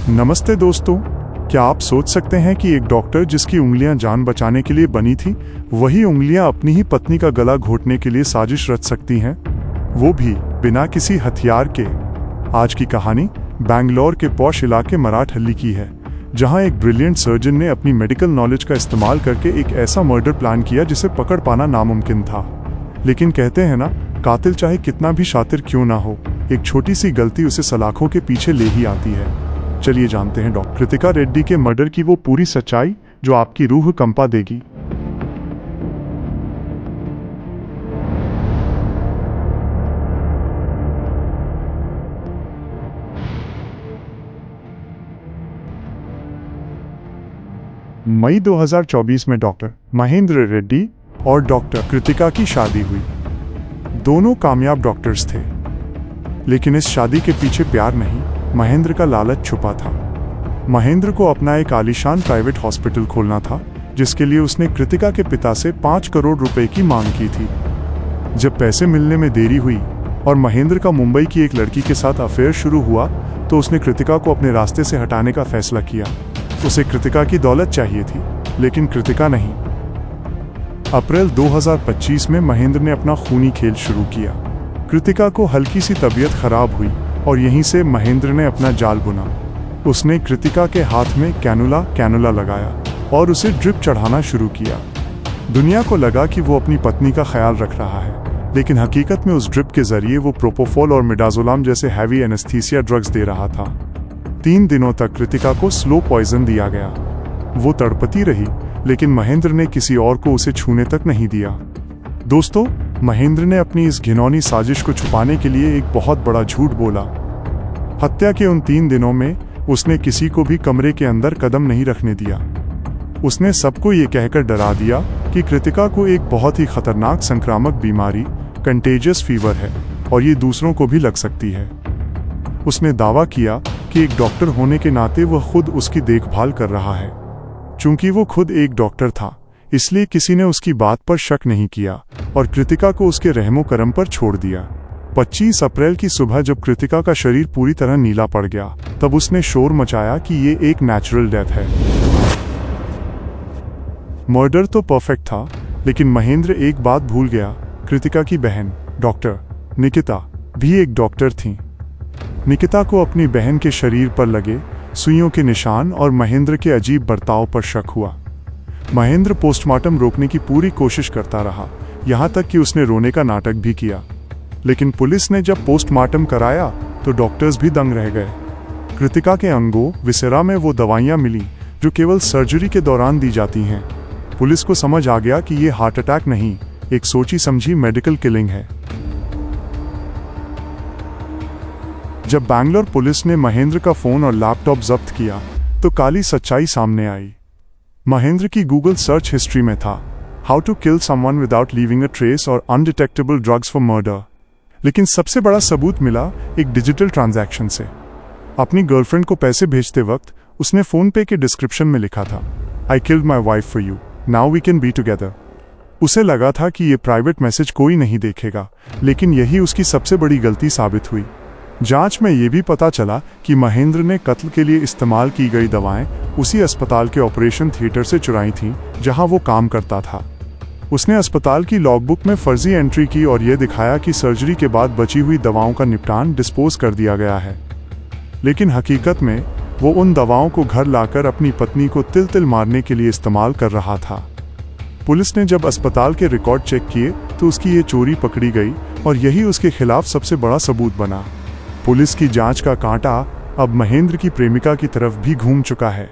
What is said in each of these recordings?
नमस्ते दोस्तों, क्या आप सोच सकते हैं कि एक डॉक्टर जिसकी उंगलियां जान बचाने के लिए बनी थी, वही उंगलियां अपनी ही पत्नी का गला घोटने के लिए साजिश रच सकती हैं, वो भी बिना किसी हथियार के। आज की कहानी बैंगलोर के पॉश इलाके मराठहल्ली की है, जहां एक ब्रिलियंट सर्जन ने अपनी मेडिकल नॉलेज का इस्तेमाल करके एक ऐसा मर्डर प्लान किया जिसे पकड़ पाना नामुमकिन था। लेकिन कहते हैं ना, कातिल चाहे कितना भी शातिर क्यों ना हो, एक छोटी सी गलती उसे सलाखों के पीछे ले ही आती है। चलिए जानते हैं डॉक्टर कृतिका रेड्डी के मर्डर की वो पूरी सच्चाई जो आपकी रूह कंपा देगी। मई 2024 में डॉक्टर महेंद्र रेड्डी और डॉक्टर कृतिका की शादी हुई। दोनों कामयाब डॉक्टर्स थे, लेकिन इस शादी के पीछे प्यार नहीं, महेंद्र का लालच छुपा था। महेंद्र को अपना एक आलीशान प्राइवेट हॉस्पिटल खोलना था, जिसके लिए उसने कृतिका के पिता से 5 करोड़ रुपए की मांग की थी। जब पैसे मिलने में देरी हुई और महेंद्र का मुंबई की एक लड़की के साथ अफेयर शुरू हुआ, तो उसने कृतिका को अपने रास्ते से हटाने का फैसला किया। उसे कृतिका की दौलत चाहिए थी, लेकिन कृतिका नहीं। अप्रैल 2025 में महेंद्र ने अपना खूनी खेल शुरू किया। कृतिका को हल्की सी तबीयत खराब हुई और यहीं से महेंद्र ने अपना जाल बुना। उसने कृतिका के हाथ में कैनुला लगाया और उसे ड्रिप चढ़ाना शुरू किया। दुनिया को लगा कि वो अपनी पत्नी का ख्याल रख रहा है, लेकिन हकीकत में उस ड्रिप के जरिए वो प्रोपोफॉल और मिडाजोलाम जैसे हैवी एनेस्थीसिया ड्रग्स दे रहा था। 3 दिनों तक कृतिका को स्लो पॉइजन दिया गया। वो तड़पती रही, लेकिन महेंद्र ने किसी और को उसे छूने तक नहीं दिया। दोस्तों, महेंद्र ने अपनी इस घिनौनी साजिश को छुपाने के लिए एक बहुत बड़ा झूठ बोला। हत्या के उन 3 दिनों में उसने किसी को भी कमरे के अंदर कदम नहीं रखने दिया। उसने सबको ये कहकर डरा दिया कि कृतिका को एक बहुत ही खतरनाक संक्रामक बीमारी कंटेजियस फीवर है और ये दूसरों को भी लग सकती है। उसने दावा किया कि एक डॉक्टर होने के नाते वह खुद उसकी देखभाल कर रहा है। चूंकि वो खुद एक डॉक्टर था, इसलिए किसी ने उसकी बात पर शक नहीं किया और कृतिका को उसके रहमो करम पर छोड़ दिया। 25 अप्रैल की सुबह जब कृतिका का शरीर पूरी तरह नीला पड़ गया, तब उसने शोर मचाया कि ये एक नेचुरल डेथ है। मर्डर तो परफेक्ट था, लेकिन महेंद्र एक बात भूल गया। कृतिका की बहन डॉक्टर निकिता भी एक डॉक्टर थी। निकिता को अपनी बहन के शरीर पर लगे सुइयों के निशान और महेंद्र के अजीब बर्ताव पर शक हुआ। महेंद्र पोस्टमार्टम रोकने की पूरी कोशिश करता रहा, यहाँ तक कि उसने रोने का नाटक भी किया। लेकिन पुलिस ने जब पोस्टमार्टम कराया तो डॉक्टर्स भी दंग रह गए। कृतिका के अंगों विसेरा में वो दवाइयाँ मिली जो केवल सर्जरी के दौरान दी जाती हैं। पुलिस को समझ आ गया कि ये हार्ट अटैक नहीं, एक सोची समझी मेडिकल किलिंग है। जब बैंगलोर पुलिस ने महेंद्र का फोन और लैपटॉप जब्त किया, तो काली सच्चाई सामने आई। महेंद्र की गूगल सर्च हिस्ट्री में था how to kill someone without leaving a trace और अनडिटेक्टेबल ड्रग्स फॉर मर्डर। लेकिन सबसे बड़ा सबूत मिला एक डिजिटल ट्रांजैक्शन से। अपनी गर्लफ्रेंड को पैसे भेजते वक्त उसने फोन पे के डिस्क्रिप्शन में लिखा था, I killed my wife for you, now we can be together. उसे लगा था कि ये प्राइवेट मैसेज कोई नहीं देखेगा, लेकिन यही उसकी सबसे बड़ी गलती साबित हुई। जांच में ये भी पता चला कि महेंद्र ने कत्ल के लिए इस्तेमाल की गई दवाएं उसी अस्पताल के ऑपरेशन थिएटर से चुराई थीं जहां वो काम करता था। उसने अस्पताल की लॉगबुक में फर्जी एंट्री की और यह दिखाया कि सर्जरी के बाद बची हुई दवाओं का निपटान डिस्पोज कर दिया गया है। लेकिन हकीकत में वो उन दवाओं को घर लाकर अपनी पत्नी को तिल तिल मारने के लिए इस्तेमाल कर रहा था। पुलिस ने जब अस्पताल के रिकॉर्ड चेक किए तो उसकी ये चोरी पकड़ी गई और यही उसके खिलाफ सबसे बड़ा सबूत बना। पुलिस की जांच का कांटा अब महेंद्र की प्रेमिका की तरफ भी घूम चुका है।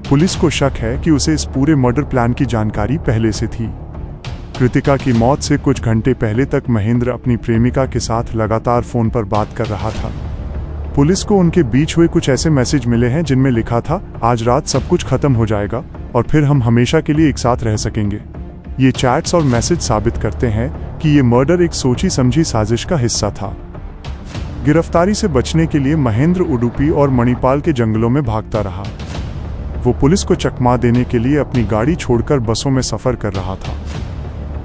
पुलिस को शक है कि उसे इस पूरे मर्डर प्लान की जानकारी पहले से थी। कृतिका की मौत से कुछ घंटे पहले तक महेंद्र अपनी प्रेमिका के साथ लगातार फोन पर बात कर रहा था। पुलिस को उनके बीच हुए कुछ ऐसे मैसेज मिले हैं जिनमें लिखा था, आज रात सब कुछ खत्म हो जाएगा और फिर हम हमेशा के लिए एक साथ रह सकेंगे। ये चैट्स और मैसेज साबित करते हैं कि ये मर्डर एक सोची समझी साजिश का हिस्सा था। गिरफ्तारी से बचने के लिए महेंद्र उडुपी और मणिपाल के जंगलों में भागता रहा। वो पुलिस को चकमा देने के लिए अपनी गाड़ी छोड़कर बसों में सफर कर रहा था।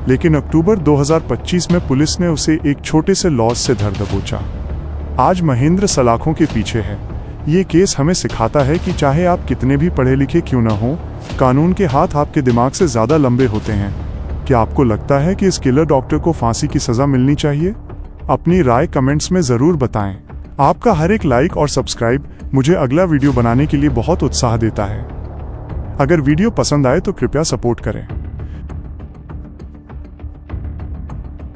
लेकिन अक्टूबर 2025 में पुलिस ने उसे एक छोटे से लॉस से धर दबोचा। आज महेंद्र सलाखों के पीछे है। ये केस हमें सिखाता है कि चाहे आप कितने भी पढ़े लिखे क्यों न हो, कानून के हाथ आपके दिमाग से ज़्यादा लंबे होते हैं। क्या आपको लगता है कि इस किलर डॉक्टर को फांसी की सज़ा मिलनी चाहिए? अपनी राय कमेंट्स में ज़रूर बताएं। आपका हर एक लाइक और सब्सक्राइब मुझे अगला वीडियो बनाने के लिए बहुत उत्साह देता है। अगर वीडियो पसंद आए तो कृपया सपोर्ट करें।